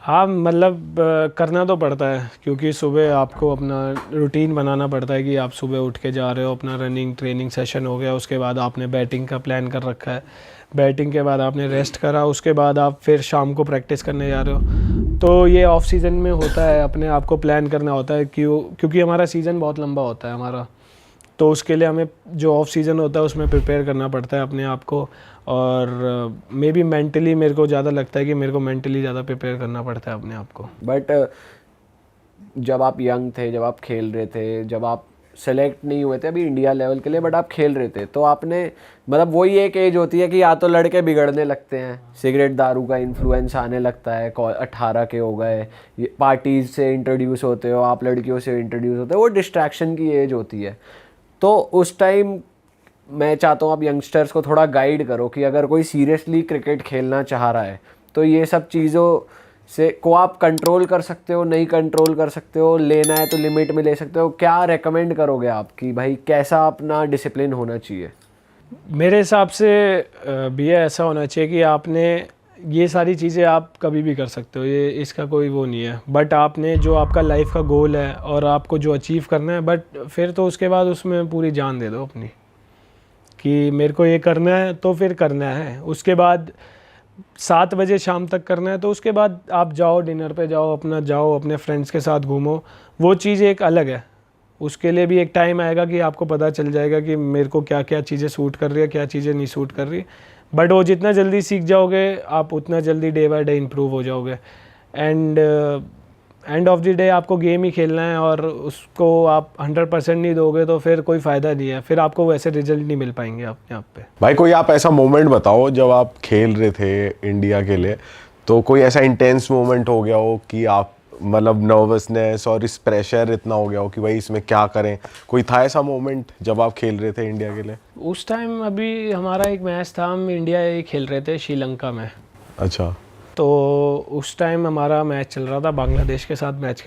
हाँ मतलब करना तो पड़ता है, क्योंकि सुबह आपको अपना रूटीन बनाना पड़ता है कि आप सुबह उठ के जा रहे हो, अपना रनिंग ट्रेनिंग सेशन हो गया, उसके बाद आपने बैटिंग का प्लान कर रखा है, बैटिंग के बाद आपने रेस्ट करा, उसके बाद आप फिर शाम को प्रैक्टिस करने जा रहे हो। तो ये ऑफ सीज़न में होता है, अपने आप को प्लान करना होता है, क्योंकि हमारा सीज़न बहुत लंबा होता है हमारा, तो उसके लिए हमें जो ऑफ सीज़न होता है उसमें प्रिपेयर करना पड़ता है अपने आप को। और मे बी मेंटली मेरे को ज़्यादा लगता है कि मेरे को मेंटली ज़्यादा प्रिपेयर करना पड़ता है अपने आप को। बट जब आप यंग थे, जब आप खेल रहे थे, जब आप सेलेक्ट नहीं हुए थे अभी इंडिया लेवल के लिए, बट आप खेल रहे थे, तो आपने मतलब वही एक एज होती है कि या तो लड़के बिगड़ने लगते हैं, सिगरेट दारू का इन्फ्लुएंस आने लगता है, 18 के हो गए, पार्टीज से इंट्रोड्यूस होते हो आप, लड़कियों से इंट्रोड्यूस होते हो, वो डिस्ट्रैक्शन की एज होती है। तो उस टाइम मैं चाहता हूँ आप यंगस्टर्स को थोड़ा गाइड करो कि अगर कोई सीरियसली क्रिकेट खेलना चाह रहा है तो ये सब चीज़ों से को आप कंट्रोल कर सकते हो, नहीं कंट्रोल कर सकते हो, लेना है तो लिमिट में ले सकते हो, क्या रेकमेंड करोगे आप कि भाई कैसा अपना डिसिप्लिन होना चाहिए? मेरे हिसाब से भी ऐसा होना चाहिए कि आपने ये सारी चीज़ें आप कभी भी कर सकते हो, ये इसका कोई वो नहीं है, बट आपने जो आपका लाइफ का गोल है और आपको जो अचीव करना है, बट फिर तो उसके बाद उसमें पूरी जान दे दो अपनी कि मेरे को ये करना है तो फिर करना है। उसके बाद 7 बजे शाम तक करना है तो उसके बाद आप जाओ डिनर पे जाओ, अपना जाओ अपने फ्रेंड्स के साथ घूमो, वो चीज़ एक अलग है। उसके लिए भी एक टाइम आएगा कि आपको पता चल जाएगा कि मेरे को क्या क्या चीज़ें सूट कर रही है, क्या चीज़ें नहीं सूट कर रही, बट वो जितना जल्दी सीख जाओगे आप उतना जल्दी डे बाय डे इम्प्रूव हो जाओगे। एंड ऑफ द डे आपको गेम ही खेलना है और उसको आप 100% नहीं दोगे तो फिर कोई फ़ायदा नहीं है, फिर आपको वैसे रिजल्ट नहीं मिल पाएंगे अपने आप पे। भाई कोई आप ऐसा मोमेंट बताओ जब आप खेल रहे थे इंडिया के लिए, तो कोई ऐसा इंटेंस मोमेंट हो गया हो कि आप मतलब नर्वसनेस और इस प्रेशर इतना हो गया हो कि भाई इसमें क्या करें, कोई था ऐसा मोमेंट जब आप खेल रहे थे इंडिया के लिए? उस टाइम अभी हमारा एक मैच था, हम इंडिया ही खेल रहे थे श्रीलंका में। अच्छा। तो उस टाइम हमारा मैच चल रहा था, बांग्लादेश के साथ मैच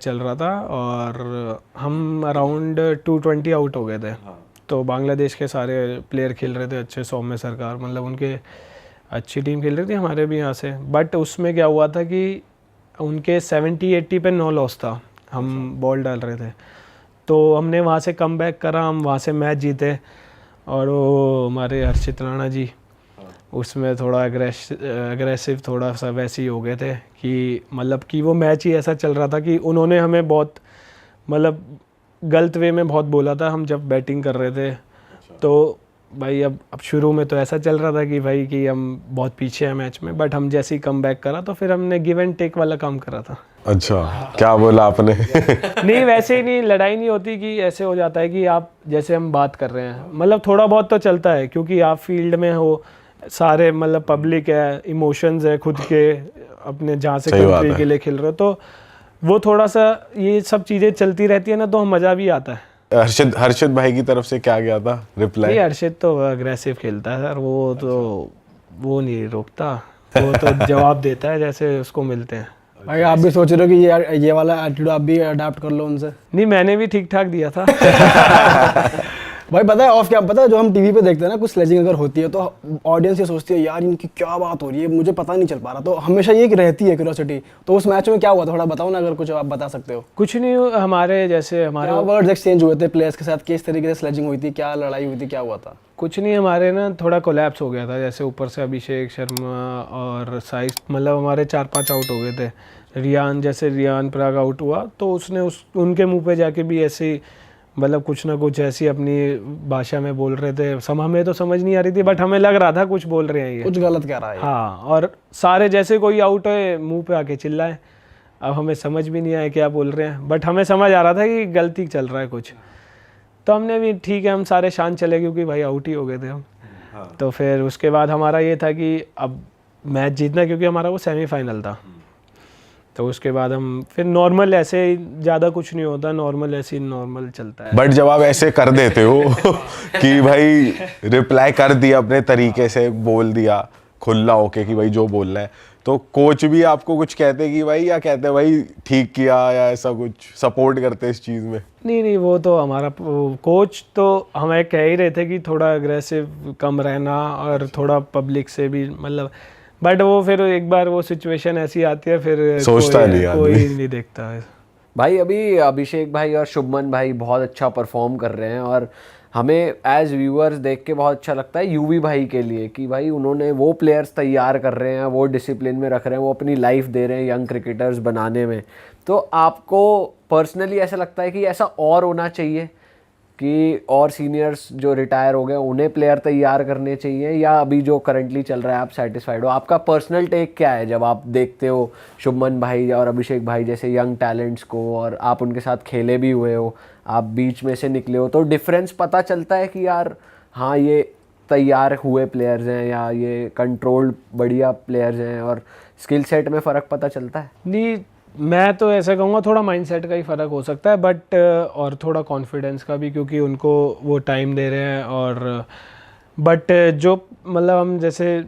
चल रहा था और हम अराउंड 220 आउट हो गए थे। तो बांग्लादेश के सारे प्लेयर खेल रहे थे अच्छे, सौम्य सरकार मतलब उनके अच्छी टीम खेल रही थी, हमारे भी यहाँ से। बट उसमें क्या हुआ था कि उनके 70-80 पे 9 लॉस था, हम बॉल डाल रहे थे, तो हमने वहाँ से कम बैक करा, हम वहाँ से मैच जीते। और वो हमारे हर्षित राणा जी उसमें थोड़ा अग्रेसिव थोड़ा सा वैसे ही हो गए थे कि मतलब कि वो मैच ही ऐसा चल रहा था कि उन्होंने हमें बहुत मतलब गलत वे में बहुत बोला था हम जब बैटिंग कर रहे थे। तो भाई अब शुरू में तो ऐसा चल रहा था कि भाई कि हम बहुत पीछे हैं मैच में, बट हम जैसे ही कम बैक करा तो फिर हमने गिव एंड टेक वाला काम करा था। अच्छा, क्या बोला आपने? नहीं वैसे ही नहीं, लड़ाई नहीं होती कि ऐसे हो जाता है कि आप जैसे हम बात कर रहे हैं, मतलब थोड़ा बहुत तो चलता है क्योंकि आप फील्ड में हो, सारे मतलब पब्लिक है, इमोशंस है खुद के अपने जहाँ से कंट्री के लिए खेल रहे हो, तो वो थोड़ा सा ये सब चीज़ें चलती रहती है ना, तो मज़ा भी आता है। हर्षित भाई की तरफ से क्या गया था रिप्लाई? नहीं हर्षित तो अग्रेसिव खेलता है सर, वो तो वो नहीं रोकता, वो तो जवाब देता है जैसे उसको मिलते हैं। भाई आप भी सोच रहे हो कि ये वाला एटीट्यूड आप भी अडाप्ट कर लो उनसे? नहीं मैंने भी ठीक ठाक दिया था। भाई पता है ऑफ क्या, पता है जो हम टीवी पे देखते हैं ना, कुछ स्लेजिंग अगर होती है तो ऑडियंस ये सोचती है यार इनकी क्या बात हो रही है, मुझे पता नहीं चल पा रहा, तो हमेशा ये रहती है क्यूरियोसिटी। तो उस मैच में क्या हुआ थोड़ा बताओ ना, अगर कुछ आप बता सकते हो। कुछ नहीं, हमारे जैसे हमारे वर्ड्स एक्सचेंज हुए थे प्लेयर्स के साथ, किस तरीके से स्लेजिंग हुई थी, क्या लड़ाई हुई थी, क्या हुआ था? कुछ नहीं, हमारे ना थोड़ा कोलैप्स हो गया था, जैसे ऊपर से अभिषेक शर्मा और साइस मतलब हमारे 4-5 आउट हो गए थे। रियान पराग आउट हुआ तो उसने उनके मुंह पे जाके भी ऐसे मतलब कुछ ना कुछ ऐसी अपनी भाषा में बोल रहे थे, हमें तो समझ नहीं आ रही थी, बट हमें लग रहा था कुछ बोल रहे हैं ये, कुछ गलत कह रहा है। हाँ, और सारे जैसे कोई आउट है मुंह पे आके चिल्लाए, अब हमें समझ भी नहीं आया क्या बोल रहे हैं, बट हमें समझ आ रहा था कि गलती चल रहा है कुछ। तो हमने भी ठीक है, हम सारे शांत चले क्योंकि भाई आउट ही हो गए थे हम। तो फिर उसके बाद हमारा ये था कि अब मैच जीतना, क्योंकि हमारा वो सेमीफाइनल था। तो उसके बाद हम फिर नॉर्मल ऐसे ज़्यादा कुछ नहीं होता, नॉर्मल ऐसे ही नॉर्मल चलता है। बट जब आप ऐसे कर देते हो कि भाई रिप्लाई कर दिया अपने तरीके से, बोल दिया खुला होके कि भाई जो बोलना है, तो कोच भी आपको कुछ कहते कि भाई, या कहते भाई ठीक किया, या ऐसा कुछ सपोर्ट करते इस चीज़ में? नहीं वो तो हमारा कोच तो हमें कह ही रहे थे कि थोड़ा अग्रेसिव कम रहना और थोड़ा पब्लिक से भी मतलब बट वो फिर एक बार वो सिचुएशन ऐसी आती है, फिर सोचता नहीं आदमी। कोई नहीं देखता है। भाई अभी अभिषेक भाई और शुभमन भाई बहुत अच्छा परफॉर्म कर रहे हैं और हमें एज व्यूअर्स देख के बहुत अच्छा लगता है यूवी भाई के लिए कि भाई उन्होंने वो प्लेयर्स तैयार कर रहे हैं, वो डिसिप्लिन में रख रहे हैं, वो अपनी लाइफ दे रहे हैं यंग क्रिकेटर्स बनाने में। तो आपको पर्सनली ऐसा लगता है कि ऐसा और होना चाहिए कि और सीनियर्स जो रिटायर हो गए उन्हें प्लेयर तैयार करने चाहिए, या अभी जो करंटली चल रहा है आप सेटिस्फाइड हो? आपका पर्सनल टेक क्या है जब आप देखते हो शुभमन भाई और अभिषेक भाई जैसे यंग टैलेंट्स को, और आप उनके साथ खेले भी हुए हो, आप बीच में से निकले हो, तो डिफरेंस पता चलता है कि यार हाँ ये तैयार हुए प्लेयर्स हैं या ये कंट्रोल्ड बढ़िया प्लेयर्स हैं, और स्किल सेट में फ़र्क पता चलता है? नहीं, मैं तो ऐसा कहूँगा थोड़ा माइंडसेट का ही फ़र्क हो सकता है, बट और थोड़ा कॉन्फिडेंस का भी, क्योंकि उनको वो टाइम दे रहे हैं। और बट जो मतलब हम जैसे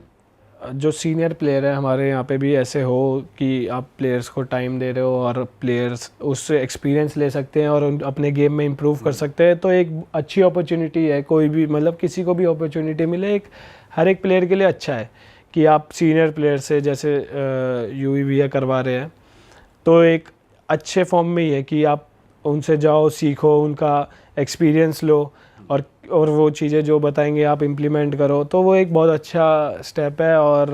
जो सीनियर प्लेयर है हमारे यहाँ पे भी ऐसे हो कि आप प्लेयर्स को टाइम दे रहे हो और प्लेयर्स उससे एक्सपीरियंस ले सकते हैं और अपने गेम में इम्प्रूव कर सकते हैं, तो एक अच्छी अपॉर्चुनिटी है। कोई भी मतलब किसी को भी अपॉर्चुनिटी मिले, एक हर एक प्लेयर के लिए अच्छा है कि आप सीनियर प्लेयर से जैसे यूवी भैया करवा रहे हैं, तो एक अच्छे फॉर्म में ही है कि आप उनसे जाओ, सीखो, उनका एक्सपीरियंस लो और वो चीज़ें जो बताएंगे आप इम्प्लीमेंट करो, तो वो एक बहुत अच्छा स्टेप है। और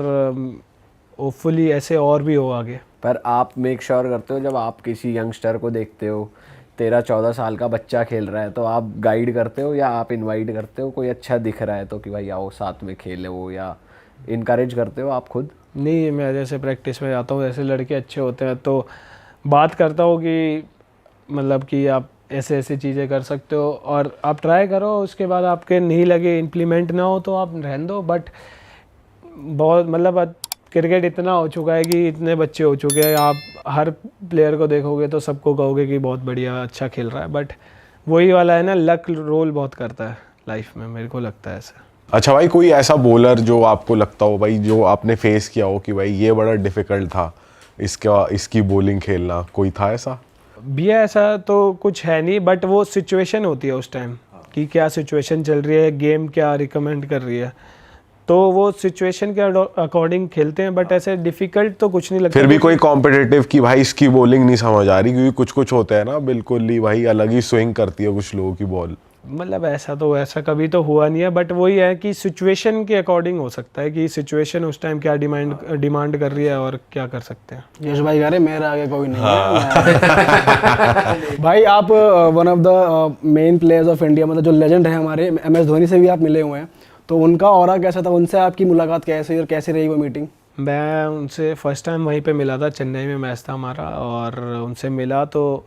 होपफुली ऐसे और भी हो आगे। पर आप मेक श्योर करते हो जब आप किसी यंगस्टर को देखते हो 13-14 साल का बच्चा खेल रहा है, तो आप गाइड करते हो या आप इनवाइट करते हो? कोई अच्छा दिख रहा है तो कि भाई आओ साथ में खेले हो, या इनकरेज करते हो आप खुद? नहीं, मैं जैसे प्रैक्टिस में जाता हूँ, जैसे लड़के अच्छे होते हैं तो बात करता हूँ कि मतलब कि आप ऐसे ऐसे चीज़ें कर सकते हो और आप ट्राई करो, उसके बाद आपके नहीं लगे, इम्प्लीमेंट ना हो तो आप रहने दो। बट बहुत मतलब क्रिकेट इतना हो चुका है कि इतने बच्चे हो चुके हैं, आप हर प्लेयर को देखोगे तो सबको कहोगे कि बहुत बढ़िया अच्छा खेल रहा है, बट वही वाला है ना, लक रोल बहुत करता है लाइफ में, मेरे को लगता है ऐसा। अच्छा भाई, कोई ऐसा बॉलर जो आपको लगता हो भाई, जो आपने फेस किया हो कि भाई ये बड़ा डिफिकल्ट था इसकी बॉलिंग खेलना, कोई था ऐसा? भैया ऐसा तो कुछ है नहीं, बट वो सिचुएशन होती है उस टाइम कि क्या सिचुएशन चल रही है, गेम क्या रिकमेंड कर रही है, तो वो सिचुएशन के अकॉर्डिंग खेलते हैं। बट ऐसे डिफिकल्ट तो कुछ नहीं लगता। फिर भी कोई कॉम्पिटिटिव कि भाई इसकी बॉलिंग नहीं समझ आ रही, क्योंकि कुछ कुछ होते हैं ना बिल्कुल ही भाई अलग ही स्विंग करती है कुछ लोगों की बॉल। मतलब ऐसा कभी तो हुआ नहीं है, बट वही है कि सिचुएशन के अकॉर्डिंग हो सकता है कि सिचुएशन उस टाइम क्या डिमांड कर रही है और क्या कर सकते हैं। यश भाई कह रहे मेरा आगे कोई नहीं है। भाई आप one of the main players of India, मतलब जो लेजेंड है हमारे, MS धोनी से भी आप मिले हुए हैं, तो उनका ऑरा कैसा था, उनसे आपकी मुलाकात कैसे और कैसे रही वो मीटिंग? मैं उनसे फर्स्ट टाइम वहीं पे मिला था, चेन्नई में मैच था हमारा, और उनसे मिला तो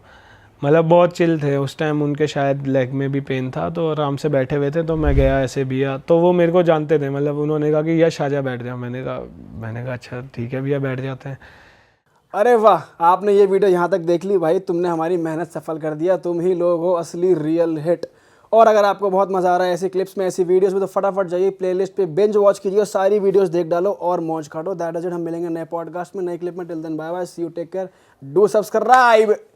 मतलब बहुत चिल थे उस टाइम। उनके शायद लेग में भी पेन था, तो आराम से बैठे हुए थे, तो मैं गया ऐसे भैया, तो वो मेरे को जानते थे, मतलब उन्होंने कहा कि यश आजा बैठ जाओ। मैंने कहा अच्छा ठीक है भैया, बैठ जाते हैं। अरे वाह, आपने ये वीडियो यहाँ तक देख ली भाई, तुमने हमारी मेहनत सफल कर दिया, तुम ही लोग हो असली रियल हिट। और अगर आपको बहुत मज़ा आ रहा है ऐसी क्लिप्स में, ऐसी वीडियोस में, तो फटाफट जाइए प्लेलिस्ट पे बिंज वॉच कीजिए और सारी वीडियोस देख डालो और मौज काटो। That is it. हम मिलेंगे नए पॉडकास्ट में, नए क्लिप में। Till then bye bye, see you, take care, do subscribe.